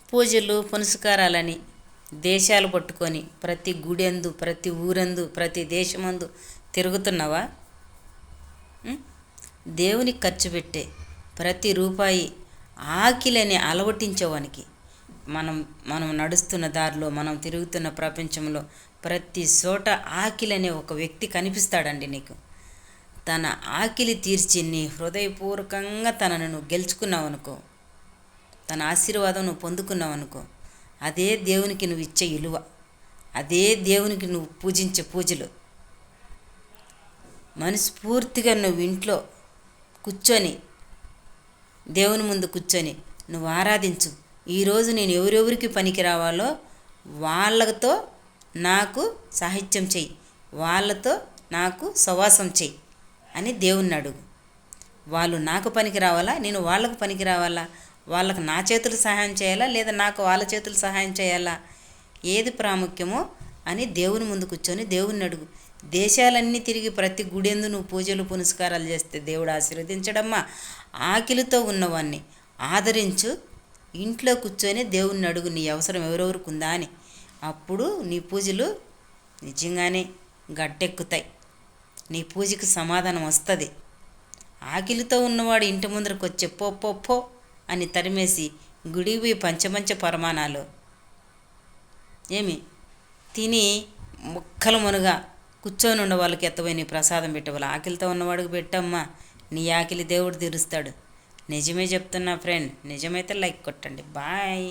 పూజలు పునస్కారాలని దేశాలు పట్టుకొని ప్రతి గుడెందు ప్రతి ఊరందు ప్రతి దేశమందు తిరుగుతున్నావా? దేవునికి ఖర్చు పెట్టే ప్రతి రూపాయి ఆకిలని అలవటించేవానికి మనం మనం నడుస్తున్న దారిలో మనం తిరుగుతున్న ప్రపంచంలో ప్రతి చోట ఆకిలనే ఒక వ్యక్తి కనిపిస్తాడండి నీకు. తన ఆకిలి తీర్చి నీ హృదయపూర్వకంగా తనను నువ్వు గెలుచుకున్నావు అనుకో, తన ఆశీర్వాదం నువ్వు పొందుకున్నావు అనుకో, అదే దేవునికి నువ్వు ఇచ్చే విలువ, అదే దేవునికి నువ్వు పూజించే పూజలు. మనస్ఫూర్తిగా నువ్వు ఇంట్లో కూర్చొని దేవుని ముందు కూర్చొని నువ్వు ఆరాధించు. ఈరోజు నేను ఎవరెవరికి పనికి రావాలో వాళ్ళతో నాకు సాహిత్యం చెయ్యి, వాళ్ళతో నాకు సవాసం చెయ్యి అని దేవుణ్ణి అడుగు. వాళ్ళు నాకు పనికి రావాలా, నేను వాళ్ళకు పనికి రావాలా? వాళ్ళకు నా చేతులు సహాయం చేయాలా లేదా నాకు వాళ్ళ చేతులు సహాయం చేయాలా? ఏది ప్రాముఖ్యమో అని దేవుని ముందు కూర్చొని దేవుణ్ణి అడుగు. దేశాలన్నీ తిరిగి ప్రతి గుడెందు నువ్వు పూజలు పునస్కారాలు చేస్తే దేవుడు ఆశీర్వదించడమ్మా. ఆకిలితో ఉన్నవాన్ని ఆదరించు. ఇంట్లో కూర్చొని దేవుణ్ణి అడుగు నీ అవసరం ఎవరెవరికి ఉందా అని. అప్పుడు నీ పూజలు నిజంగానే గట్టెక్కుతాయి, నీ పూజకి సమాధానం వస్తుంది. ఆకిలితో ఉన్నవాడు ఇంటి ముందరకు వచ్చి పో పో పో అని తరిమేసి గుడివి పంచమంచ పరమాణాలు ఏమి తిని ముక్కలు మునుగా కూర్చొని ఉన్న వాళ్ళకి ఎత్తపోయి నీ ప్రసాదం పెట్టేవాళ్ళు. ఆకిలితో ఉన్నవాడికి పెట్టమ్మా, నీ ఆకిలి దేవుడు తీరుస్తాడు. నిజమే చెప్తున్నా ఫ్రెండ్, నిజమైతే లైక్ కొట్టండి. బాయ్.